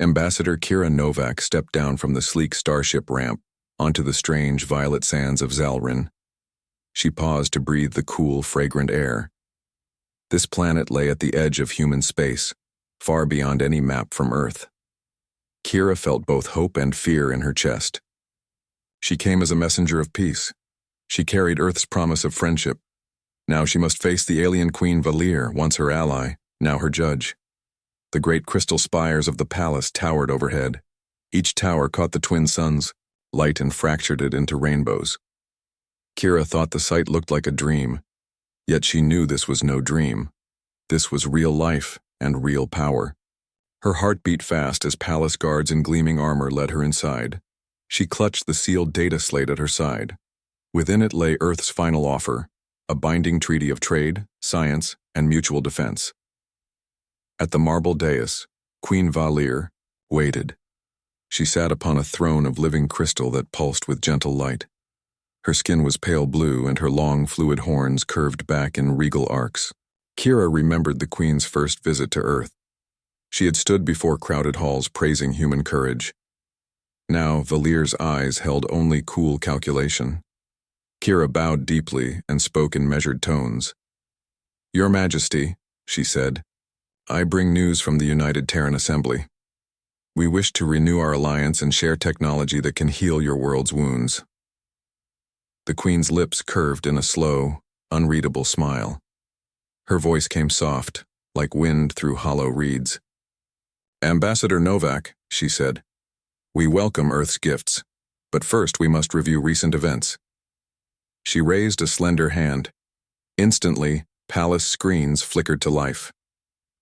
Ambassador Kira Novak stepped down from the sleek starship ramp onto the strange violet sands of Zalrin. She paused to breathe the cool, fragrant air. This planet lay at the edge of human space, far beyond any map from Earth. Kira felt both hope and fear in her chest. She came as a messenger of peace. She carried Earth's promise of friendship. Now she must face the alien queen Valir, once her ally, now her judge. The great crystal spires of the palace towered overhead. Each tower caught the twin suns, light and fractured it into rainbows. Kira thought the sight looked like a dream, yet she knew this was no dream. This was real life and real power. Her heart beat fast as palace guards in gleaming armor led her inside. She clutched the sealed data slate at her side. Within it lay Earth's final offer, a binding treaty of trade, science, and mutual defense. At the marble dais, Queen Valir waited. She sat upon a throne of living crystal that pulsed with gentle light. Her skin was pale blue and her long, fluid horns curved back in regal arcs. Kira remembered the queen's first visit to Earth. She had stood before crowded halls praising human courage. Now Valir's eyes held only cool calculation. Kira bowed deeply and spoke in measured tones. "Your Majesty," she said, "I bring news from the United Terran Assembly. We wish to renew our alliance and share technology that can heal your world's wounds." The queen's lips curved in a slow, unreadable smile. Her voice came soft, like wind through hollow reeds. "Ambassador Novak," she said, "we welcome Earth's gifts, but first we must review recent events." She raised a slender hand. Instantly, palace screens flickered to life.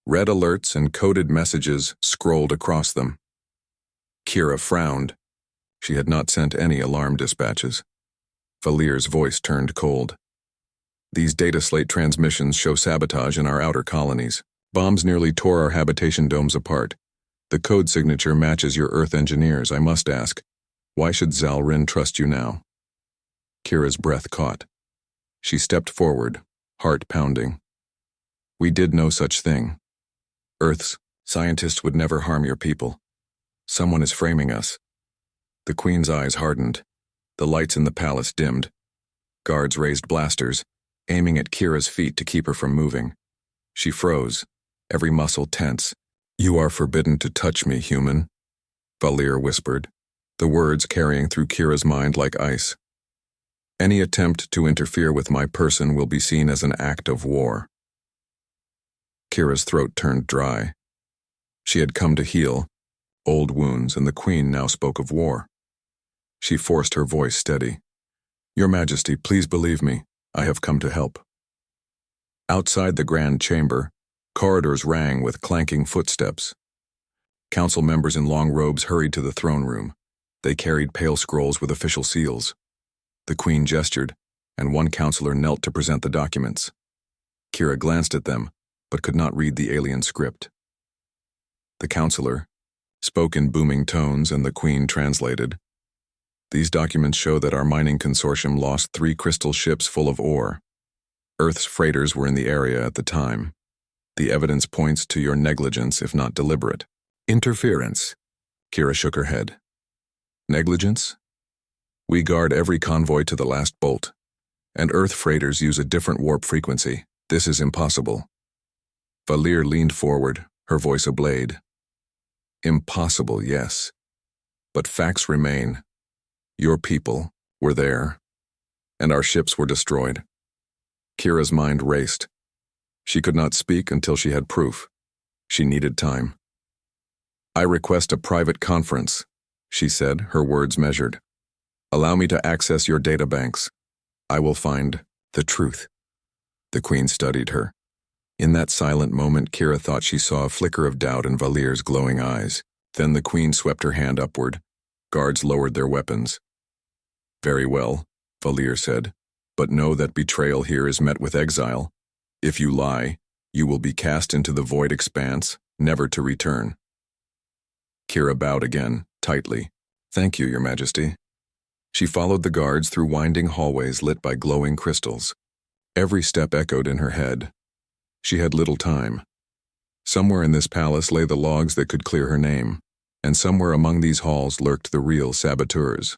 Red alerts and coded messages scrolled across them. Kira frowned. She had not sent any alarm dispatches. Valir's voice turned cold. "These data slate transmissions show sabotage in our outer colonies. Bombs nearly tore our habitation domes apart. The code signature matches your Earth engineers. I must ask, why should Zalrin trust you now?" Kira's breath caught. She stepped forward, heart pounding. "We did no such thing. Earth's scientists would never harm your people. Someone is framing us." The queen's eyes hardened. The lights in the palace dimmed. Guards raised blasters, aiming at Kira's feet to keep her from moving. She froze, every muscle tense. "You are forbidden to touch me, human," Valir whispered, the words carrying through Kira's mind like ice. "Any attempt to interfere with my person will be seen as an act of war." Kira's throat turned dry. She had come to heal old wounds, and the queen now spoke of war. She forced her voice steady. "Your Majesty, please believe me. I have come to help." Outside the grand chamber, corridors rang with clanking footsteps. Council members in long robes hurried to the throne room. They carried pale scrolls with official seals. The queen gestured, and one counselor knelt to present the documents. Kira glanced at them, but could not read the alien script. The counselor spoke in booming tones, and the queen translated. "These documents show that our mining consortium lost 3 crystal ships full of ore. Earth's freighters were in the area at the time. The evidence points to your negligence, if not deliberate." "Interference," Kira shook her head. "Negligence? We guard every convoy to the last bolt, and Earth freighters use a different warp frequency. This is impossible." Valir leaned forward, her voice a blade. "Impossible, yes. But facts remain. Your people were there, and our ships were destroyed." Kira's mind raced. She could not speak until she had proof. She needed time. "I request a private conference," she said, her words measured. "Allow me to access your databanks. I will find the truth." The queen studied her. In that silent moment, Kira thought she saw a flicker of doubt in Valir's glowing eyes. Then the queen swept her hand upward. Guards lowered their weapons. "Very well," Valir said, "but know that betrayal here is met with exile. If you lie, you will be cast into the void expanse, never to return." Kira bowed again, tightly. "Thank you, Your Majesty." She followed the guards through winding hallways lit by glowing crystals. Every step echoed in her head. She had little time. Somewhere in this palace lay the logs that could clear her name. and somewhere among these halls lurked the real saboteurs.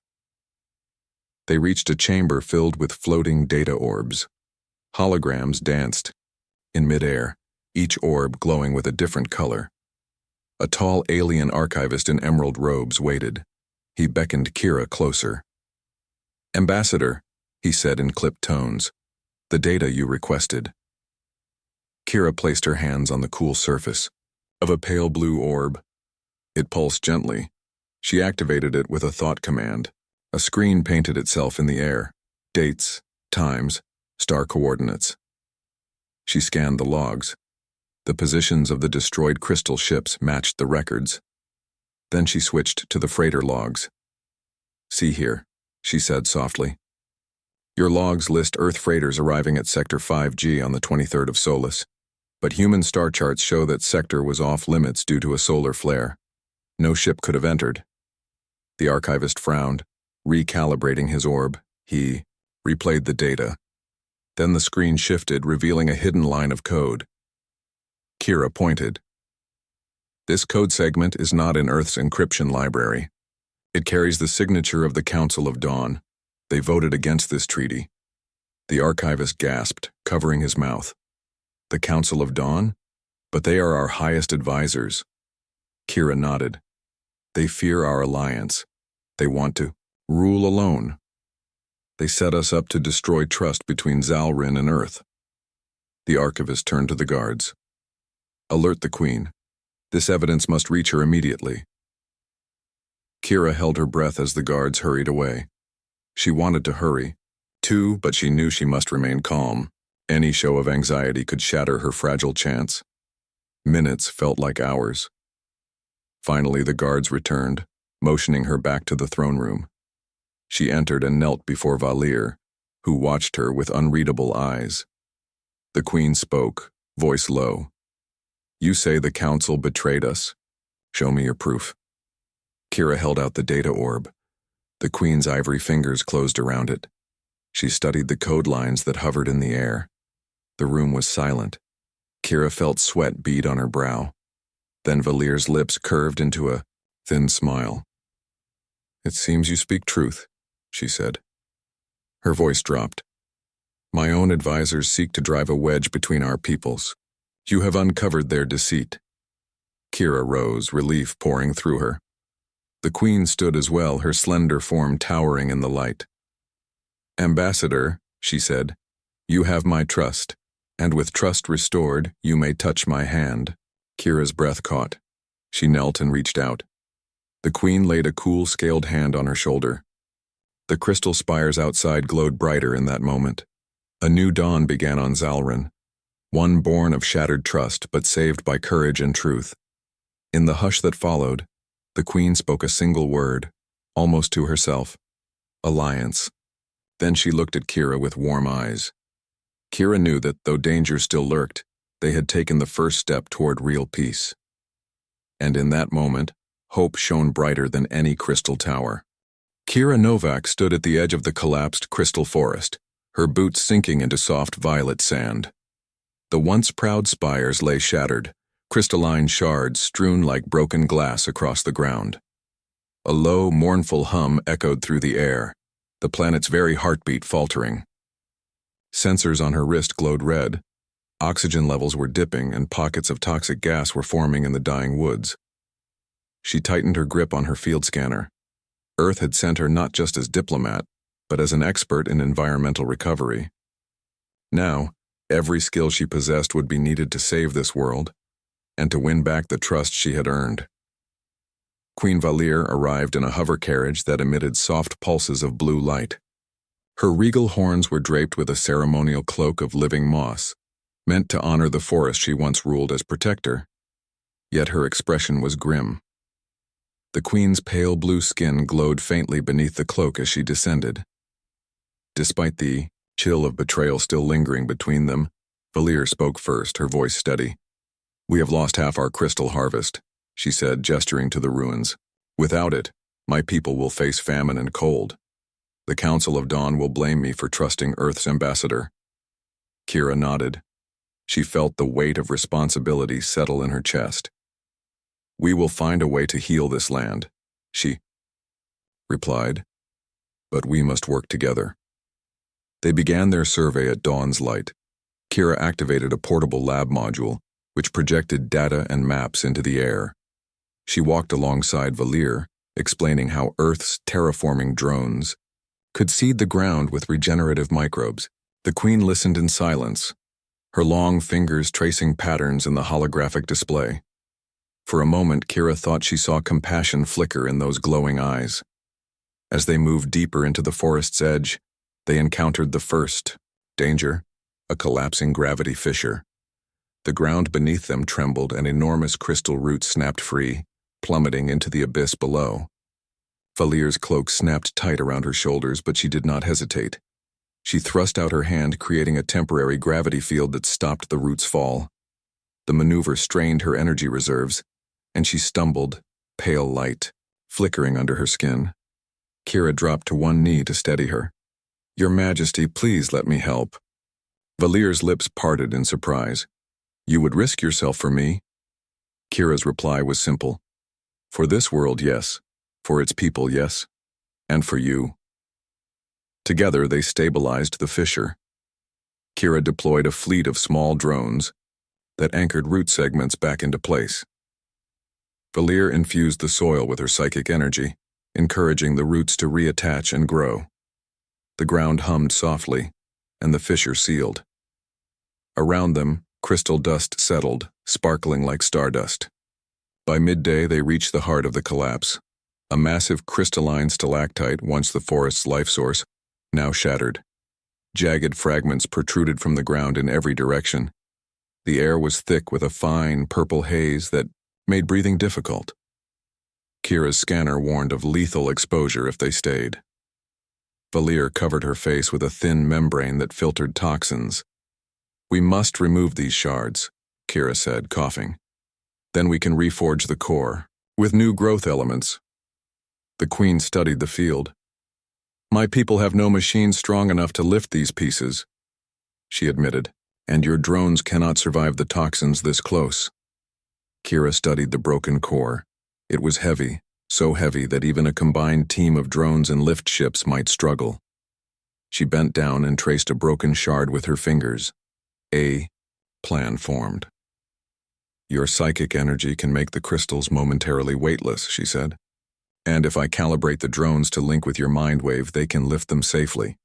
They reached a chamber filled with floating data orbs. Holograms danced in midair, each orb glowing with a different color. A tall alien archivist in emerald robes waited. He beckoned Kira closer. "Ambassador," he said in clipped tones, "the data you requested." Kira placed her hands on the cool surface of a pale blue orb. It pulsed gently. She activated it with a thought command. A screen painted itself in the air. Dates, times, star coordinates. She scanned the logs. The positions of the destroyed crystal ships matched the records. Then she switched to the freighter logs. "See here," she said softly. "Your logs list Earth freighters arriving at Sector 5G on the 23rd of Solus, but human star charts show that sector was off limits due to a solar flare. No ship could have entered." The archivist frowned, recalibrating his orb. He replayed the data. Then the screen shifted, revealing a hidden line of code. Kira pointed. "This code segment is not in Earth's encryption library. It carries the signature of the Council of Dawn. They voted against this treaty." The archivist gasped, covering his mouth. "The Council of Dawn? But they are our highest advisors." Kira nodded. "They fear our alliance. They want to rule alone. They set us up to destroy trust between Zalrin and Earth." The archivist turned to the guards. "Alert the Queen. This evidence must reach her immediately." Kira held her breath as the guards hurried away. She wanted to hurry, too, but she knew she must remain calm. Any show of anxiety could shatter her fragile chance. Minutes felt like hours. Finally, the guards returned, motioning her back to the throne room. She entered and knelt before Valir, who watched her with unreadable eyes. The Queen spoke, voice low. "You say the Council betrayed us? Show me your proof." Kira held out the data orb. The Queen's ivory fingers closed around it. She studied the code lines that hovered in the air. The room was silent. Kira felt sweat bead on her brow. Then Valir's lips curved into a thin smile. "It seems you speak truth," she said. Her voice dropped. "My own advisors seek to drive a wedge between our peoples. You have uncovered their deceit." Kira rose, relief pouring through her. The Queen stood as well, her slender form towering in the light. "Ambassador," she said, "you have my trust, and with trust restored, you may touch my hand." Kira's breath caught. She knelt and reached out. The Queen laid a cool, scaled hand on her shoulder. The crystal spires outside glowed brighter in that moment. A new dawn began on Zalrin, one born of shattered trust but saved by courage and truth. In the hush that followed, the Queen spoke a single word, almost to herself: alliance. Then she looked at Kira with warm eyes. Kira knew that, though danger still lurked, they had taken the first step toward real peace. And in that moment, hope shone brighter than any crystal tower. Kira Novak stood at the edge of the collapsed crystal forest, her boots sinking into soft violet sand. The once proud spires lay shattered, crystalline shards strewn like broken glass across the ground. A low, mournful hum echoed through the air, the planet's very heartbeat faltering. Sensors on her wrist glowed red. Oxygen levels were dipping and pockets of toxic gas were forming in the dying woods. She tightened her grip on her field scanner. Earth had sent her not just as diplomat, but as an expert in environmental recovery. Now, every skill she possessed would be needed to save this world, and to win back the trust she had earned. Queen Valir arrived in a hover carriage that emitted soft pulses of blue light. Her regal horns were draped with a ceremonial cloak of living moss, meant to honor the forest she once ruled as protector. Yet her expression was grim. The Queen's pale blue skin glowed faintly beneath the cloak as she descended. Despite the chill of betrayal still lingering between them, Valir spoke first, her voice steady. "We have lost half our crystal harvest," she said, gesturing to the ruins. "Without it, my people will face famine and cold. The Council of Dawn will blame me for trusting Earth's ambassador." Kira nodded. She felt the weight of responsibility settle in her chest. We will find a way to heal this land, she replied, but we must work together. They began their survey at dawn's light. Kira activated a portable lab module, which projected data and maps into the air. She walked alongside Valir, explaining how Earth's terraforming drones could seed the ground with regenerative microbes. The Queen listened in silence, her long fingers tracing patterns in the holographic display. For a moment, Kira thought she saw compassion flicker in those glowing eyes. As they moved deeper into the forest's edge, they encountered the first danger, a collapsing gravity fissure. The ground beneath them trembled and enormous crystal roots snapped free, plummeting into the abyss below. Valir's cloak snapped tight around her shoulders, but she did not hesitate. She thrust out her hand, creating a temporary gravity field that stopped the roots' fall. The maneuver strained her energy reserves, and she stumbled, pale light, flickering under her skin. Kira dropped to one knee to steady her. "Your Majesty, please let me help." Valir's lips parted in surprise. "You would risk yourself for me?" Kira's reply was simple. "For this world, yes. For its people, yes. And for you." Together, they stabilized the fissure. Kira deployed a fleet of small drones that anchored root segments back into place. Valir infused the soil with her psychic energy, encouraging the roots to reattach and grow. The ground hummed softly, and the fissure sealed. Around them, crystal dust settled, sparkling like stardust. By midday, they reached the heart of the collapse, a massive crystalline stalactite once the forest's life source, now shattered. Jagged fragments protruded from the ground in every direction. The air was thick with a fine, purple haze that made breathing difficult. Kira's scanner warned of lethal exposure if they stayed. Valir covered her face with a thin membrane that filtered toxins. "We must remove these shards," Kira said, coughing. "Then we can reforge the core, with new growth elements." The Queen studied the field. "My people have no machines strong enough to lift these pieces," she admitted, "and your drones cannot survive the toxins this close." Kira studied the broken core. It was heavy, so heavy that even a combined team of drones and lift ships might struggle. She bent down and traced a broken shard with her fingers. A plan formed. "Your psychic energy can make the crystals momentarily weightless," she said. "And if I calibrate the drones to link with your mind wave, they can lift them safely."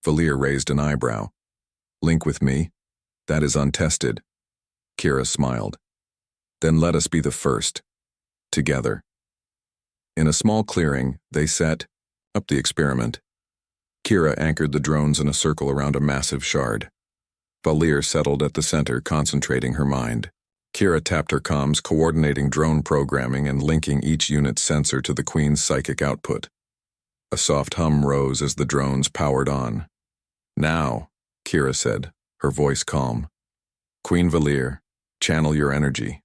Valir raised an eyebrow. "Link with me? That is untested." Kira smiled. "Then let us be the first. Together." In a small clearing, they set up the experiment. Kira anchored the drones in a circle around a massive shard. Valir settled at the center, concentrating her mind. Kira tapped her comms, coordinating drone programming and linking each unit's sensor to the Queen's psychic output. A soft hum rose as the drones powered on. "Now," Kira said, her voice calm. "Queen Valir, channel your energy."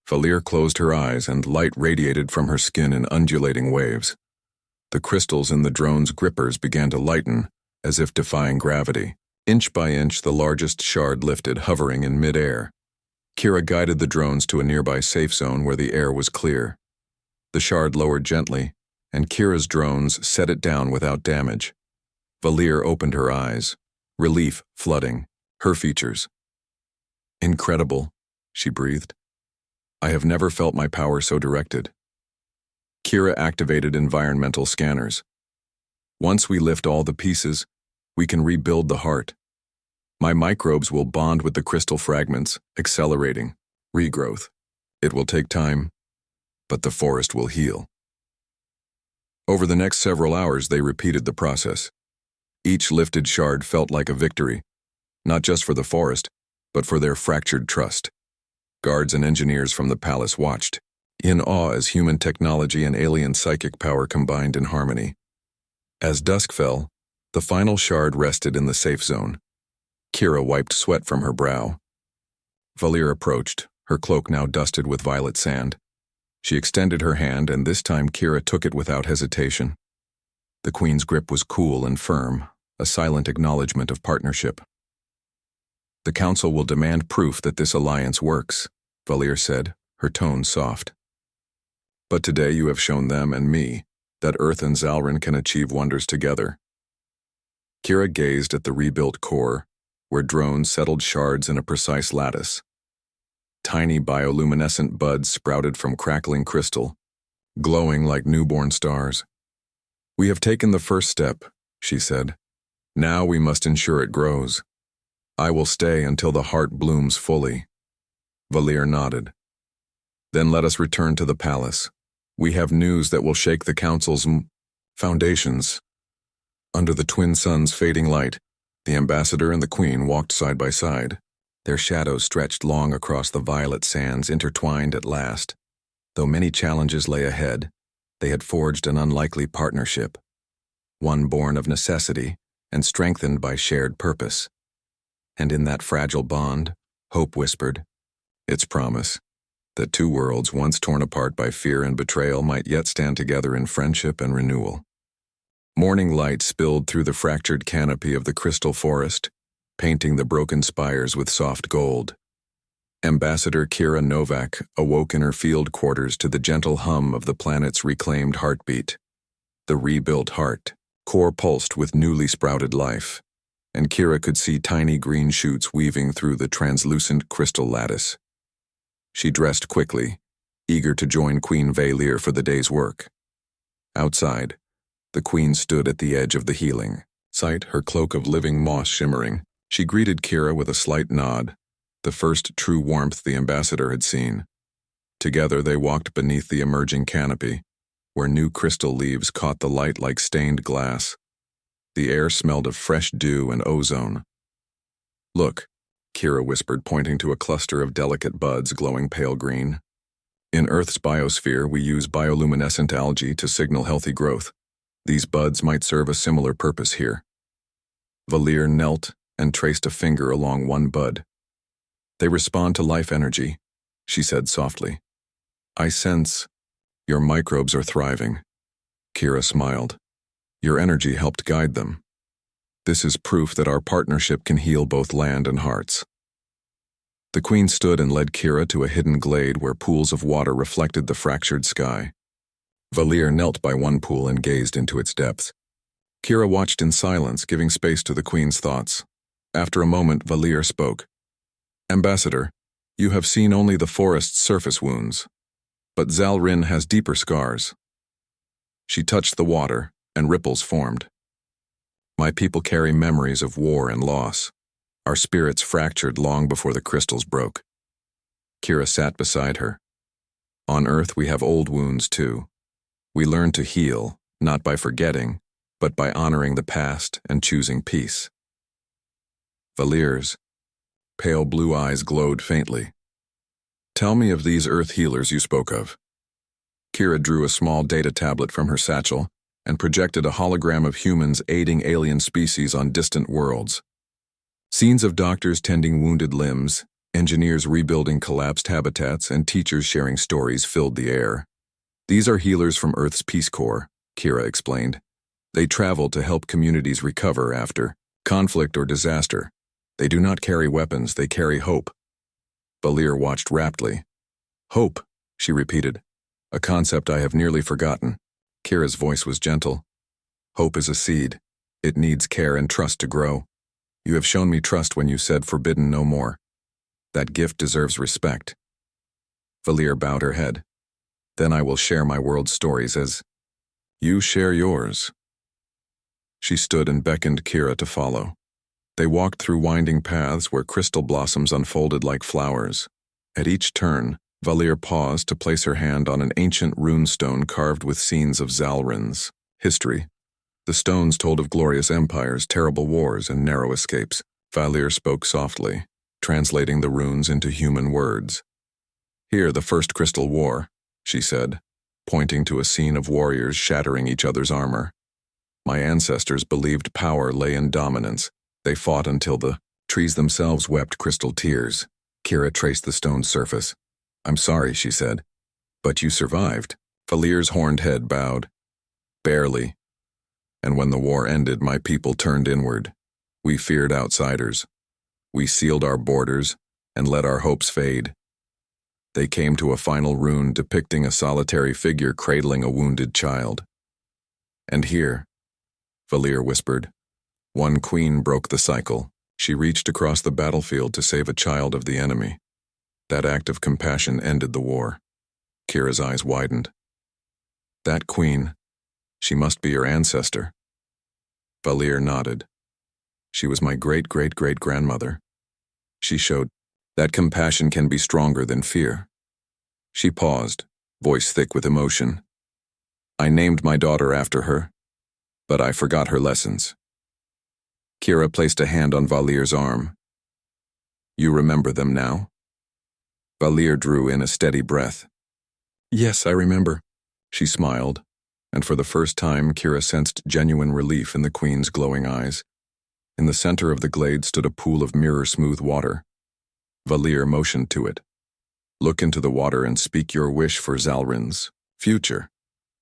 Valir closed her eyes, and light radiated from her skin in undulating waves. The crystals in the drone's grippers began to lighten, as if defying gravity. Inch by inch, the largest shard lifted, hovering in midair. Kira guided the drones to a nearby safe zone where the air was clear. The shard lowered gently, and Kira's drones set it down without damage. Valir opened her eyes, relief flooding her features. "Incredible," she breathed. "I have never felt my power so directed." Kira activated environmental scanners. "Once we lift all the pieces, we can rebuild the heart. My microbes will bond with the crystal fragments, accelerating regrowth. It will take time, but the forest will heal." Over the next several hours, they repeated the process. Each lifted shard felt like a victory, not just for the forest, but for their fractured trust. Guards and engineers from the palace watched, in awe as human technology and alien psychic power combined in harmony. As dusk fell, the final shard rested in the safe zone. Kira wiped sweat from her brow. Valir approached, her cloak now dusted with violet sand. She extended her hand, and this time Kira took it without hesitation. The Queen's grip was cool and firm, a silent acknowledgement of partnership. "The Council will demand proof that this alliance works," Valir said, her tone soft. But today you have shown them and me that Earth and Zalrin can achieve wonders together. Kira gazed at the rebuilt core, where drones settled shards in a precise lattice. Tiny bioluminescent buds sprouted from crackling crystal, glowing like newborn stars. "We have taken the first step," she said. "Now we must ensure it grows. I will stay until the heart blooms fully." Valir nodded. "Then let us return to the palace. We have news that will shake the council's foundations." Under the twin suns' fading light, the ambassador and the queen walked side by side. Their shadows stretched long across the violet sands, intertwined at last. Though many challenges lay ahead, they had forged an unlikely partnership, one born of necessity and strengthened by shared purpose. And in that fragile bond, hope whispered its promise that two worlds once torn apart by fear and betrayal might yet stand together in friendship and renewal. Morning light spilled through the fractured canopy of the crystal forest, painting the broken spires with soft gold. Ambassador Kira Novak awoke in her field quarters to the gentle hum of the planet's reclaimed heartbeat. The rebuilt heart, core pulsed with newly sprouted life, and Kira could see tiny green shoots weaving through the translucent crystal lattice. She dressed quickly, eager to join Queen Valir for the day's work. Outside, the queen stood at the edge of the healing site, her cloak of living moss shimmering. She greeted Kira with a slight nod, the first true warmth the ambassador had seen. Together they walked beneath the emerging canopy, where new crystal leaves caught the light like stained glass. The air smelled of fresh dew and ozone. "Look," Kira whispered, pointing to a cluster of delicate buds glowing pale green. "In Earth's biosphere, we use bioluminescent algae to signal healthy growth. These buds might serve a similar purpose here." Valir knelt and traced a finger along one bud. "They respond to life energy," she said softly. "I sense your microbes are thriving." Kira smiled. "Your energy helped guide them. This is proof that our partnership can heal both land and hearts." The queen stood and led Kira to a hidden glade where pools of water reflected the fractured sky. Valir knelt by one pool and gazed into its depths. Kira watched in silence, giving space to the queen's thoughts. After a moment, Valir spoke. "Ambassador, you have seen only the forest's surface wounds, but Zalrin has deeper scars." She touched the water, and ripples formed. "My people carry memories of war and loss. Our spirits fractured long before the crystals broke." Kira sat beside her. "On Earth we have old wounds too. We learn to heal, not by forgetting, but by honoring the past and choosing peace." Valir's pale blue eyes glowed faintly. "Tell me of these Earth healers you spoke of." Kira drew a small data tablet from her satchel and projected a hologram of humans aiding alien species on distant worlds. Scenes of doctors tending wounded limbs, engineers rebuilding collapsed habitats, and teachers sharing stories filled the air. "These are healers from Earth's Peace Corps," Kira explained. "They travel to help communities recover after conflict or disaster. They do not carry weapons, they carry hope." Valir watched raptly. "Hope," she repeated, "a concept I have nearly forgotten." Kira's voice was gentle. "Hope is a seed. It needs care and trust to grow. You have shown me trust when you said forbidden no more. That gift deserves respect." Valir bowed her head. "Then I will share my world's stories as you share yours." She stood and beckoned Kira to follow. They walked through winding paths where crystal blossoms unfolded like flowers. At each turn, Valir paused to place her hand on an ancient runestone carved with scenes of Zalrin's history. The stones told of glorious empires, terrible wars, and narrow escapes. Valir spoke softly, translating the runes into human words. "Here, the first crystal war," she said, pointing to a scene of warriors shattering each other's armor. "My ancestors believed power lay in dominance. They fought until the trees themselves wept crystal tears." Kira traced the stone's surface. "I'm sorry," she said. "But you survived." Valir's horned head bowed. "Barely. And when the war ended, my people turned inward. We feared outsiders. We sealed our borders and let our hopes fade. They came to a final rune depicting a solitary figure cradling a wounded child. And here, Valir whispered, one queen broke the cycle. She reached across the battlefield to save a child of the enemy. That act of compassion ended the war. Kira's eyes widened. That queen, she must be your ancestor. Valir nodded. She was my great-great-great-grandmother. She showed that compassion can be stronger than fear. She paused, voice thick with emotion. I named my daughter after her, but I forgot her lessons. Kira placed a hand on Valir's arm. You remember them now? Valir drew in a steady breath. Yes, I remember. She smiled, and for the first time Kira sensed genuine relief in the queen's glowing eyes. In the center of the glade stood a pool of mirror-smooth water. Valir motioned to it. Look into the water and speak your wish for Zalrin's future.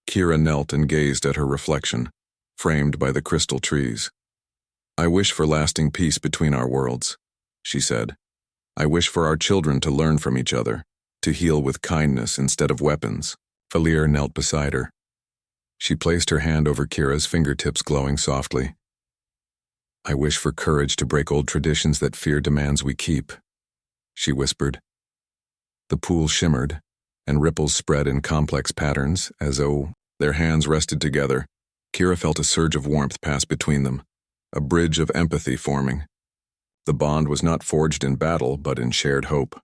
Kira knelt and gazed at her reflection, framed by the crystal trees. I wish for lasting peace between our worlds, she said. I wish for our children to learn from each other, to heal with kindness instead of weapons. Valir knelt beside her. She placed her hand over Kira's fingertips, glowing softly. I wish for courage to break old traditions that fear demands we keep, she whispered. The pool shimmered, and ripples spread in complex patterns as though their hands rested together. Kira felt a surge of warmth pass between them, a bridge of empathy forming. The bond was not forged in battle, but in shared hope.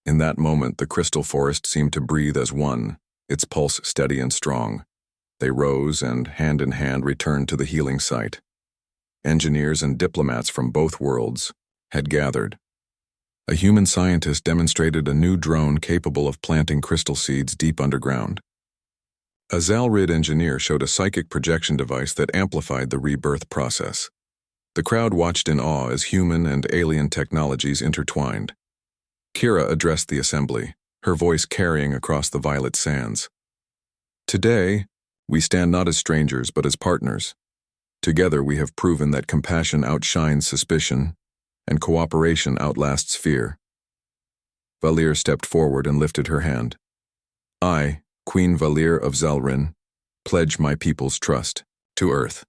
In that moment, the crystal forest seemed to breathe as one, its pulse steady and strong. They rose and, hand in hand, returned to the healing site. Engineers and diplomats from both worlds had gathered. A human scientist demonstrated a new drone capable of planting crystal seeds deep underground. A Zalrid engineer showed a psychic projection device that amplified the rebirth process. The crowd watched in awe as human and alien technologies intertwined. Kira addressed the assembly, her voice carrying across the violet sands. Today, we stand not as strangers but as partners. Together we have proven that compassion outshines suspicion, and cooperation outlasts fear. Valir stepped forward and lifted her hand. I, Queen Valir of Zalrin, pledge my people's trust to Earth.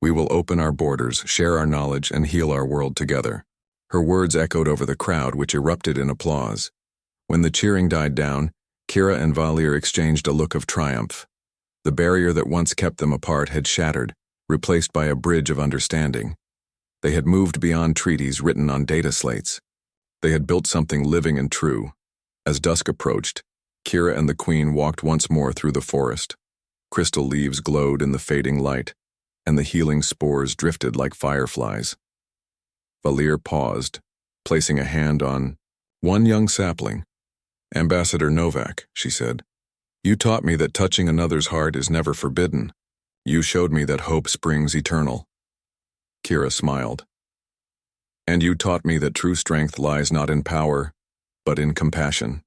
We will open our borders, share our knowledge, and heal our world together. Her words echoed over the crowd, which erupted in applause. When the cheering died down, Kira and Valir exchanged a look of triumph. The barrier that once kept them apart had shattered, replaced by a bridge of understanding. They had moved beyond treaties written on data slates. They had built something living and true. As dusk approached, Kira and the Queen walked once more through the forest. Crystal leaves glowed in the fading light, and the healing spores drifted like fireflies. Valir paused, placing a hand on one young sapling. Ambassador Novak, she said, you taught me that touching another's heart is never forbidden. You showed me that hope springs eternal. Kira smiled. And you taught me that true strength lies not in power, but in compassion.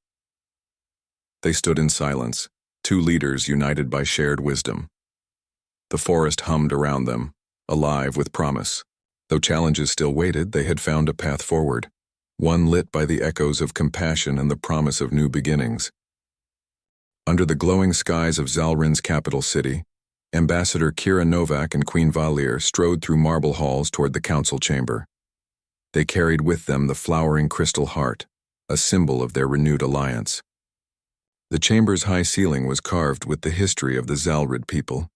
They stood in silence, two leaders united by shared wisdom. The forest hummed around them, alive with promise. Though challenges still waited, they had found a path forward, one lit by the echoes of compassion and the promise of new beginnings. Under the glowing skies of Zalrin's capital city, Ambassador Kira Novak and Queen Valir strode through marble halls toward the council chamber. They carried with them the flowering crystal heart, a symbol of their renewed alliance. The chamber's high ceiling was carved with the history of the Zalrid people.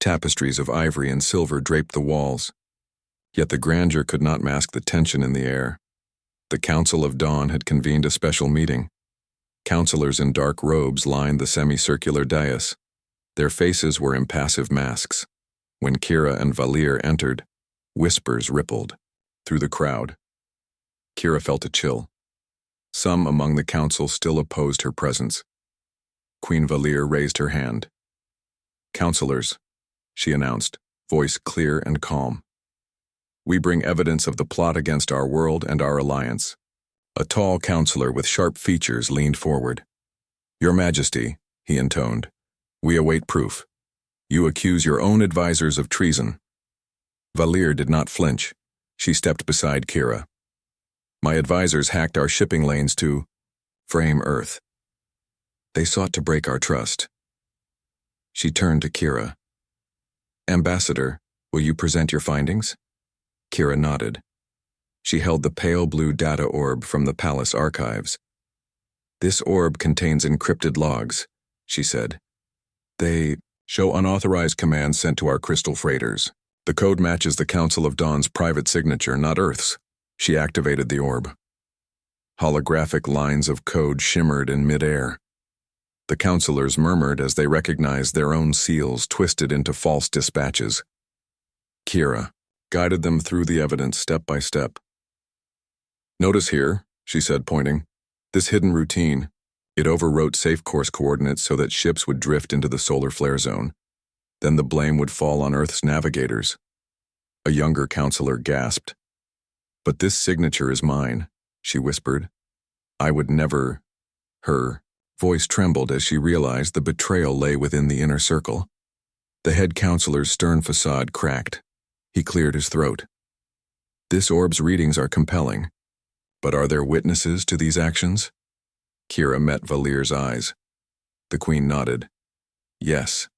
Tapestries of ivory and silver draped the walls. Yet the grandeur could not mask the tension in the air. The Council of Dawn had convened a special meeting. Counselors in dark robes lined the semicircular dais. Their faces were impassive masks. When Kira and Valir entered, whispers rippled through the crowd. Kira felt a chill. Some among the council still opposed her presence. Queen Valir raised her hand. Counselors, she announced, voice clear and calm. We bring evidence of the plot against our world and our alliance. A tall counselor with sharp features leaned forward. Your Majesty, he intoned, we await proof. You accuse your own advisors of treason. Valir did not flinch. She stepped beside Kira. My advisors hacked our shipping lanes to frame Earth. They sought to break our trust. She turned to Kira. Ambassador, will you present your findings? Kira nodded. She held the pale blue data orb from the palace archives. This orb contains encrypted logs, she said. They show unauthorized commands sent to our crystal freighters. The code matches the Council of Dawn's private signature, not Earth's. She activated the orb. Holographic lines of code shimmered in midair. The counselors murmured as they recognized their own seals twisted into false dispatches. Kira guided them through the evidence step by step. Notice here, she said, pointing, this hidden routine. It overwrote safe course coordinates so that ships would drift into the solar flare zone. Then the blame would fall on Earth's navigators. A younger counselor gasped. But this signature is mine, she whispered. I would never. Her voice trembled as she realized the betrayal lay within the inner circle. The head counselor's stern facade cracked. He cleared his throat. This orb's readings are compelling. But are there witnesses to these actions? Kira met Valir's eyes. The Queen nodded. Yes.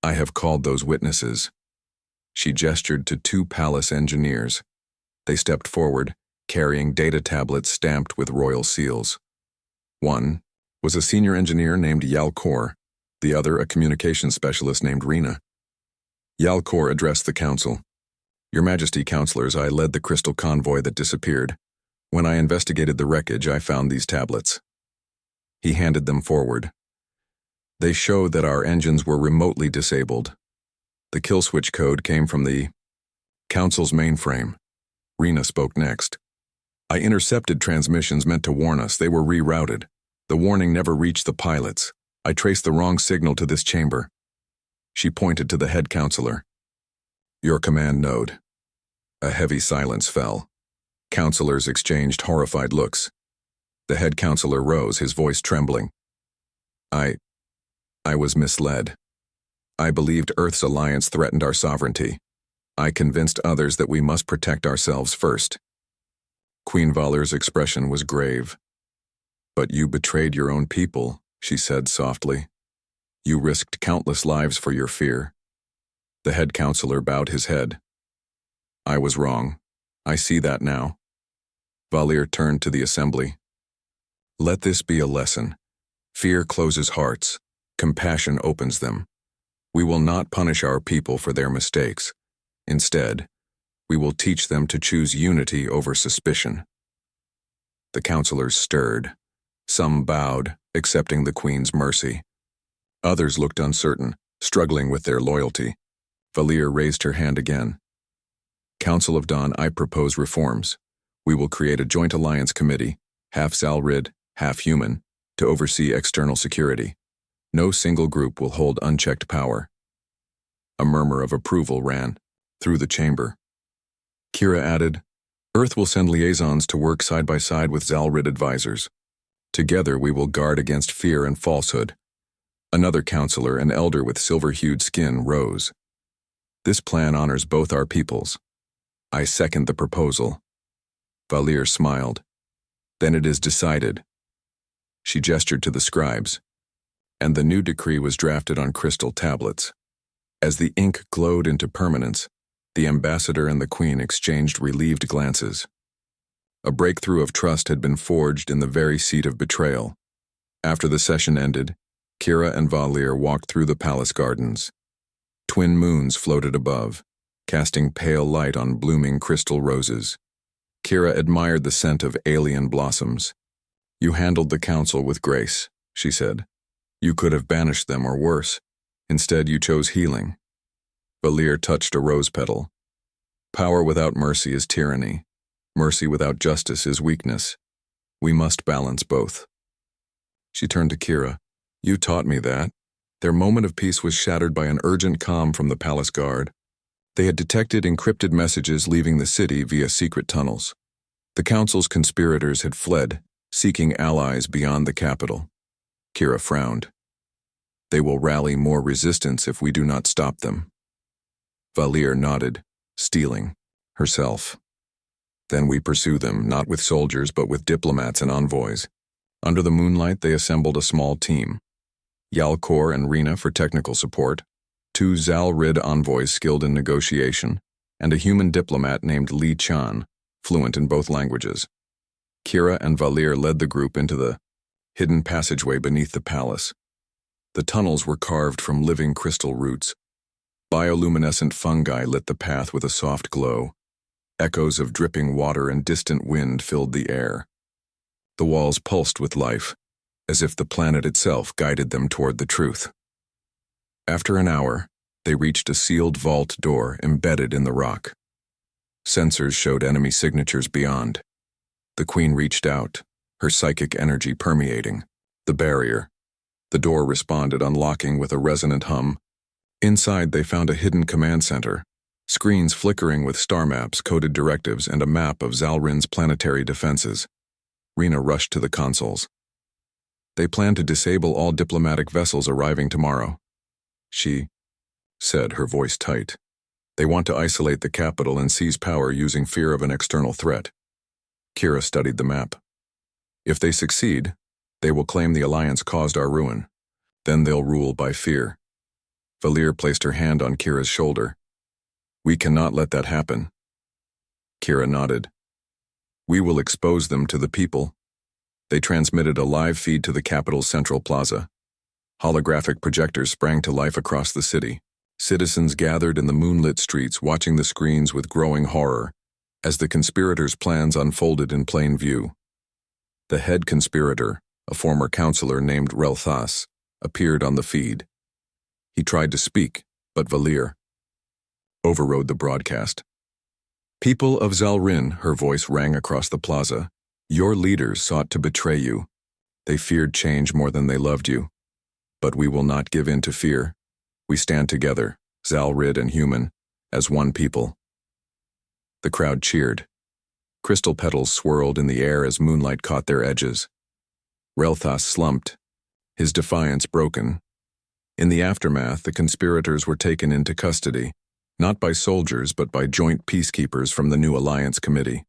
I have called those witnesses. She gestured to 2 palace engineers. They stepped forward, carrying data tablets stamped with royal seals. One was a senior engineer named Yalkor, the other a communications specialist named Rena. Yalkor addressed the council. Your Majesty, counselors, I led the crystal convoy that disappeared. When I investigated the wreckage, I found these tablets. He handed them forward. They showed that our engines were remotely disabled. The kill switch code came from the Council's mainframe. Rena spoke next. I intercepted transmissions meant to warn us. They were rerouted. The warning never reached the pilots. I traced the wrong signal to this chamber. She pointed to the head counselor. Your command node. A heavy silence fell. Counselors exchanged horrified looks. The head counselor rose, his voice trembling. I was misled. I believed Earth's alliance threatened our sovereignty. I convinced others that we must protect ourselves first. Queen Valir's expression was grave. But you betrayed your own people, she said softly. You risked countless lives for your fear. The head counselor bowed his head. I was wrong. I see that now. Valir turned to the assembly. Let this be a lesson. Fear closes hearts. Compassion opens them. We will not punish our people for their mistakes. Instead, we will teach them to choose unity over suspicion. The counselors stirred. Some bowed, accepting the Queen's mercy. Others looked uncertain, struggling with their loyalty. Valir raised her hand again. Council of Dawn, I propose reforms. We will create a joint alliance committee, half Zalrid, half human, to oversee external security. No single group will hold unchecked power. A murmur of approval ran through the chamber. Kira added, Earth will send liaisons to work side by side with Zalrid advisors. Together we will guard against fear and falsehood. Another counselor, an elder with silver-hued skin, rose. This plan honors both our peoples. I second the proposal. Valir smiled. Then it is decided. She gestured to the scribes, and the new decree was drafted on crystal tablets. As the ink glowed into permanence, the ambassador and the Queen exchanged relieved glances. A breakthrough of trust had been forged in the very seat of betrayal. After the session ended, Kira and Valir walked through the palace gardens. Twin moons floated above, casting pale light on blooming crystal roses. Kira admired the scent of alien blossoms. You handled the council with grace, she said. You could have banished them or worse. Instead, you chose healing. Valir touched a rose petal. Power without mercy is tyranny. Mercy without justice is weakness. We must balance both. She turned to Kira. You taught me that. Their moment of peace was shattered by an urgent comm from the palace guard. They had detected encrypted messages leaving the city via secret tunnels. The council's conspirators had fled, seeking allies beyond the capital. Kira frowned. They will rally more resistance if we do not stop them. Valir nodded, steeling herself. Then we pursue them, not with soldiers but with diplomats and envoys. Under the moonlight, they assembled a small team. Yalkor and Rena for technical support, two Zal-Rid envoys skilled in negotiation, and a human diplomat named Li Chan, fluent in both languages. Kira and Valir led the group into the hidden passageway beneath the palace. The tunnels were carved from living crystal roots. Bioluminescent fungi lit the path with a soft glow. Echoes of dripping water and distant wind filled the air. The walls pulsed with life, as if the planet itself guided them toward the truth. After an hour, they reached a sealed vault door embedded in the rock. Sensors showed enemy signatures beyond. The Queen reached out, her psychic energy permeating the barrier. The door responded, unlocking with a resonant hum. Inside, they found a hidden command center, screens flickering with star maps, coded directives, and a map of Zalrin's planetary defenses. Rena rushed to the consoles. They plan to disable all diplomatic vessels arriving tomorrow. She said, her voice tight. They want to isolate the capital and seize power using fear of an external threat. Kira studied the map. If they succeed, they will claim the Alliance caused our ruin. Then they'll rule by fear. Valir placed her hand on Kira's shoulder. We cannot let that happen. Kira nodded. We will expose them to the people. They transmitted a live feed to the capital's central plaza. Holographic projectors sprang to life across the city. Citizens gathered in the moonlit streets, watching the screens with growing horror as the conspirators' plans unfolded in plain view. The head conspirator, a former counselor named Relthas, appeared on the feed. He tried to speak, but Valir overrode the broadcast. People of Zalrin, her voice rang across the plaza. Your leaders sought to betray you. They feared change more than they loved you. But we will not give in to fear. We stand together, Zal-Rid and human, as one people. The crowd cheered. Crystal petals swirled in the air as moonlight caught their edges. Relthas slumped, his defiance broken. In the aftermath, the conspirators were taken into custody, not by soldiers but by joint peacekeepers from the new Alliance Committee.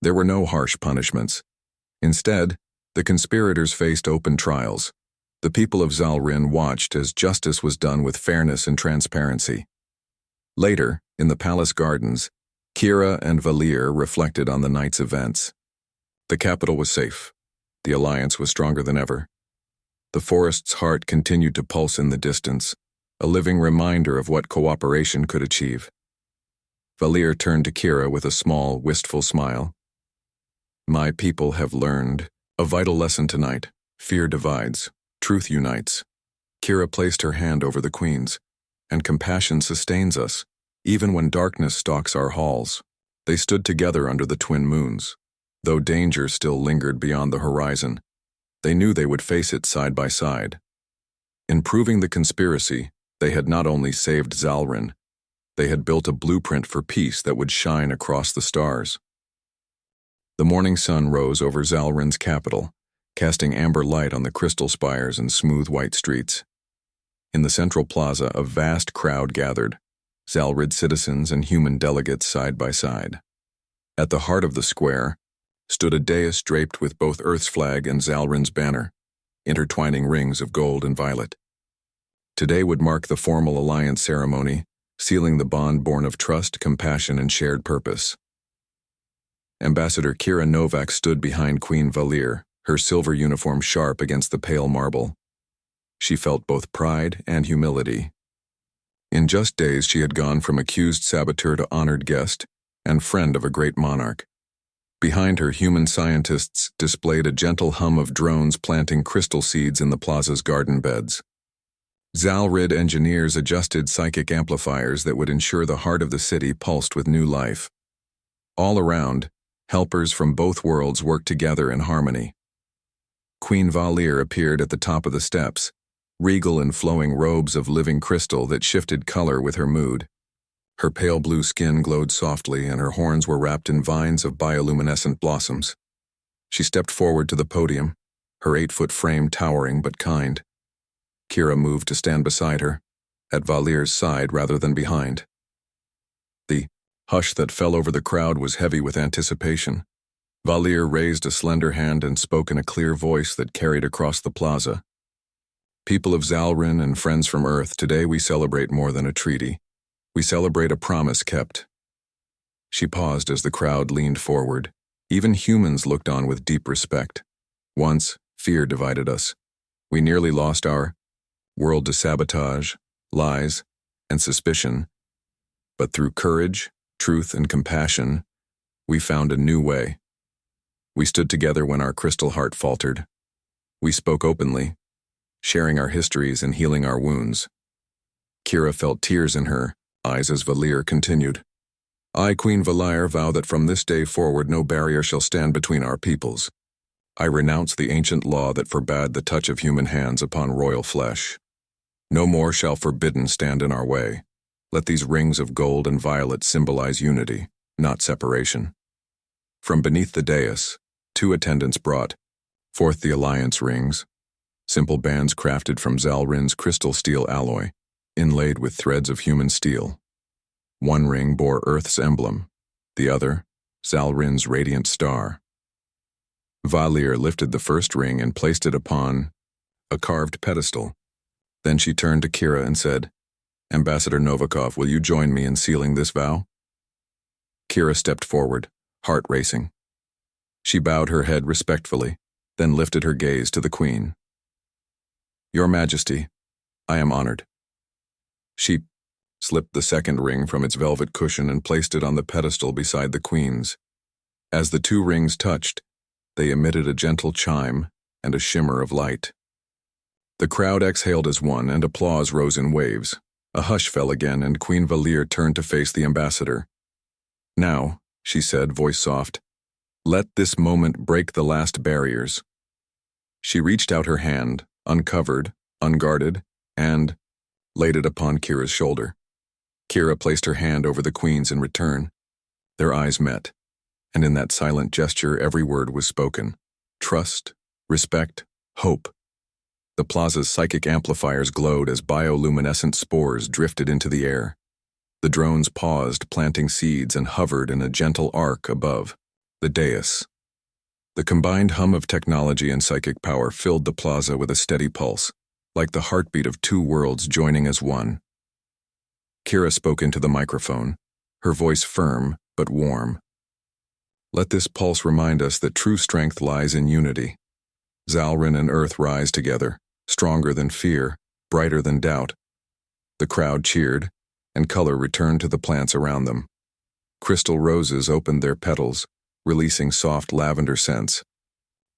There were no harsh punishments. Instead, the conspirators faced open trials. The people of Zalrin watched as justice was done with fairness and transparency. Later, in the palace gardens, Kira and Valir reflected on the night's events. The capital was safe. The Alliance was stronger than ever. The forest's heart continued to pulse in the distance, a living reminder of what cooperation could achieve. Valir turned to Kira with a small, wistful smile. My people have learned a vital lesson tonight. Fear divides. Truth unites. Kira placed her hand over the Queen's, and compassion sustains us, even when darkness stalks our halls. They stood together under the twin moons. Though danger still lingered beyond the horizon, they knew they would face it side by side. In proving the conspiracy, they had not only saved Zalrin, they had built a blueprint for peace that would shine across the stars. The morning sun rose over Zalrin's capital, casting amber light on the crystal spires and smooth white streets. In the central plaza, a vast crowd gathered, Zal-Rid citizens and human delegates side by side. At the heart of the square stood a dais draped with both Earth's flag and Zalrin's banner, intertwining rings of gold and violet. Today would mark the formal alliance ceremony, sealing the bond born of trust, compassion, and shared purpose. Ambassador Kira Novak stood behind Queen Valir, her silver uniform sharp against the pale marble. She felt both pride and humility. In just days, she had gone from accused saboteur to honored guest and friend of a great monarch. Behind her, human scientists displayed a gentle hum of drones planting crystal seeds in the plaza's garden beds. Zal-Rid engineers adjusted psychic amplifiers that would ensure the heart of the city pulsed with new life. All around, helpers from both worlds worked together in harmony. Queen Valir appeared at the top of the steps, regal in flowing robes of living crystal that shifted color with her mood. Her pale blue skin glowed softly, and her horns were wrapped in vines of bioluminescent blossoms. She stepped forward to the podium, her 8-foot frame towering but kind. Kira moved to stand beside her, at Valir's side rather than behind. The hush that fell over the crowd was heavy with anticipation. Valir raised a slender hand and spoke in a clear voice that carried across the plaza. People of Zalrin and friends from Earth, today we celebrate more than a treaty. We celebrate a promise kept. She paused as the crowd leaned forward. Even humans looked on with deep respect. Once, fear divided us. We nearly lost our world to sabotage, lies, and suspicion. But through courage, truth, and compassion, we found a new way. We stood together when our crystal heart faltered. We spoke openly, sharing our histories and healing our wounds. Kira felt tears in her eyes as Valir continued. I, Queen Valir, vow that from this day forward no barrier shall stand between our peoples. I renounce the ancient law that forbade the touch of human hands upon royal flesh. No more shall forbidden stand in our way. Let these rings of gold and violet symbolize unity, not separation. From beneath the dais, 2 attendants brought forth the alliance rings, simple bands crafted from Zalrin's crystal steel alloy, inlaid with threads of human steel. One ring bore Earth's emblem, the other, Zalrin's radiant star. Valir lifted the first ring and placed it upon a carved pedestal. Then she turned to Kira and said, Ambassador Novikov, will you join me in sealing this vow? Kira stepped forward, heart racing. She bowed her head respectfully, then lifted her gaze to the Queen. Your Majesty, I am honored. She slipped the second ring from its velvet cushion and placed it on the pedestal beside the Queen's. As the 2 rings touched, they emitted a gentle chime and a shimmer of light. The crowd exhaled as one, and applause rose in waves. A hush fell again, and Queen Valir turned to face the ambassador. Now, she said, voice soft, let this moment break the last barriers. She reached out her hand, uncovered, unguarded, and laid it upon Kira's shoulder. Kira placed her hand over the Queen's in return. Their eyes met, and in that silent gesture every word was spoken. Trust, respect, hope. The plaza's psychic amplifiers glowed as bioluminescent spores drifted into the air. The drones paused, planting seeds, and hovered in a gentle arc above the dais. The combined hum of technology and psychic power filled the plaza with a steady pulse, like the heartbeat of 2 worlds joining as one. Kira spoke into the microphone, her voice firm but warm. Let this pulse remind us that true strength lies in unity. Zalrin and Earth rise together, stronger than fear, brighter than doubt. The crowd cheered, and color returned to the plants around them. Crystal roses opened their petals, releasing soft lavender scents.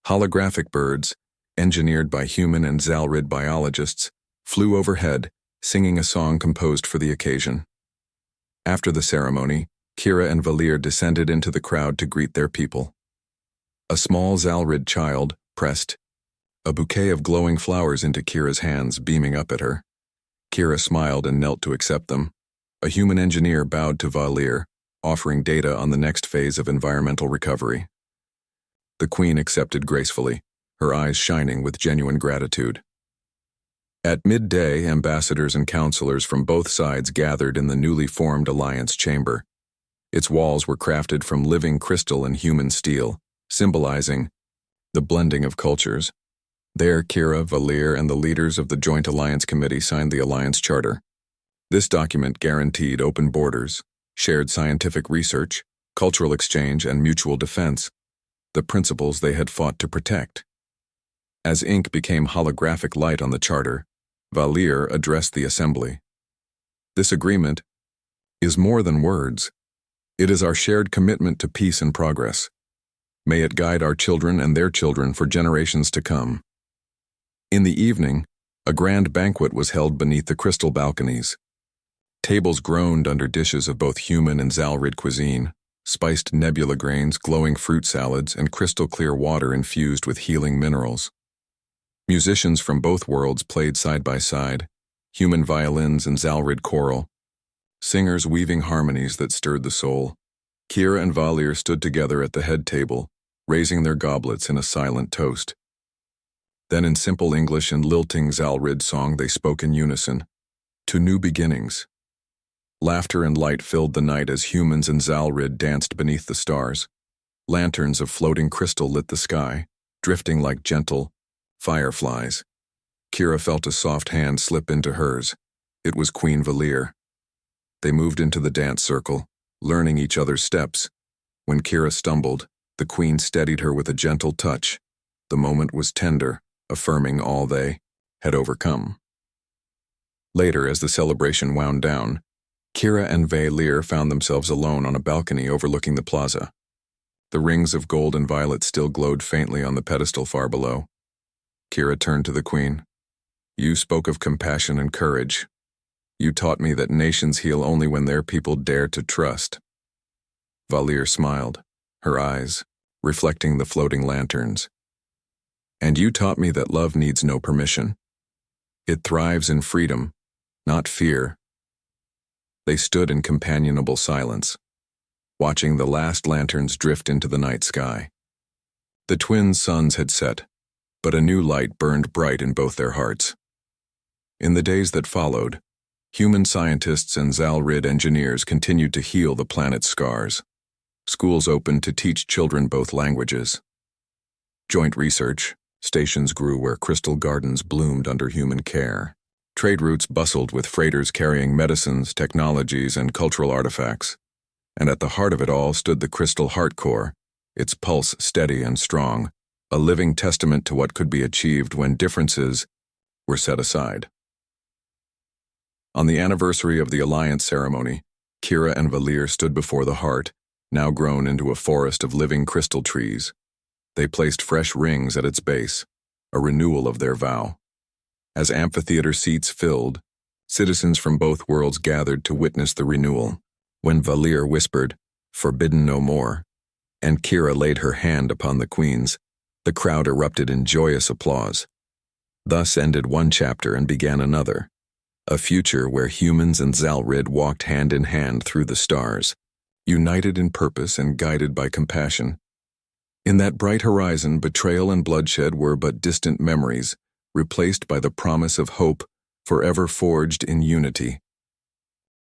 Holographic birds, engineered by human and Zalrid biologists, flew overhead, singing a song composed for the occasion. After the ceremony, Kira and Valir descended into the crowd to greet their people. A small Zalrid child pressed a bouquet of glowing flowers into Kira's hands, beaming up at her. Kira smiled and knelt to accept them. A human engineer bowed to Valir, offering data on the next phase of environmental recovery. The Queen accepted gracefully, her eyes shining with genuine gratitude. At midday, ambassadors and counselors from both sides gathered in the newly formed alliance chamber. Its walls were crafted from living crystal and human steel, symbolizing the blending of cultures. There, Kira, Valir, and the leaders of the Joint Alliance Committee signed the Alliance Charter. This document guaranteed open borders, shared scientific research, cultural exchange, and mutual defense, the principles they had fought to protect. As ink became holographic light on the charter, Valir addressed the assembly. This agreement is more than words. It is our shared commitment to peace and progress. May it guide our children and their children for generations to come. In the evening, a grand banquet was held beneath the crystal balconies. Tables groaned under dishes of both human and Zalrid cuisine, spiced nebula grains, glowing fruit salads, and crystal-clear water infused with healing minerals. Musicians from both worlds played side by side, human violins and Zalrid choral, singers weaving harmonies that stirred the soul. Kira and Valir stood together at the head table, raising their goblets in a silent toast. Then in simple English and lilting Zalrid song they spoke in unison, to new beginnings. Laughter and light filled the night as humans and Zalrid danced beneath the stars. Lanterns of floating crystal lit the sky, drifting like gentle fireflies. Kira felt a soft hand slip into hers. It was Queen Valir. They moved into the dance circle, learning each other's steps. When Kira stumbled, the queen steadied her with a gentle touch. The moment was tender, affirming all they had overcome. Later, as the celebration wound down, Kira and Valir found themselves alone on a balcony overlooking the plaza. The rings of gold and violet still glowed faintly on the pedestal far below. Kira turned to the queen. "You spoke of compassion and courage. You taught me that nations heal only when their people dare to trust." Valir smiled, her eyes reflecting the floating lanterns. "And you taught me that love needs no permission. It thrives in freedom, not fear." They stood in companionable silence, watching the last lanterns drift into the night sky. The twin suns had set, but a new light burned bright in both their hearts. In the days that followed, human scientists and Zalrid engineers continued to heal the planet's scars. Schools opened to teach children both languages. Joint research stations grew where crystal gardens bloomed under human care. Trade routes bustled with freighters carrying medicines, technologies, and cultural artifacts. And at the heart of it all stood the Crystal Heart Core, its pulse steady and strong, a living testament to what could be achieved when differences were set aside. On the anniversary of the Alliance ceremony, Kira and Valir stood before the heart, now grown into a forest of living crystal trees. They placed fresh rings at its base, a renewal of their vow. As amphitheater seats filled, citizens from both worlds gathered to witness the renewal. When Valir whispered, "Forbidden no more," and Kira laid her hand upon the queen's, the crowd erupted in joyous applause. Thus ended one chapter and began another, a future where humans and Zalrid walked hand in hand through the stars, united in purpose and guided by compassion. In that bright horizon, betrayal and bloodshed were but distant memories, replaced by the promise of hope forever forged in unity.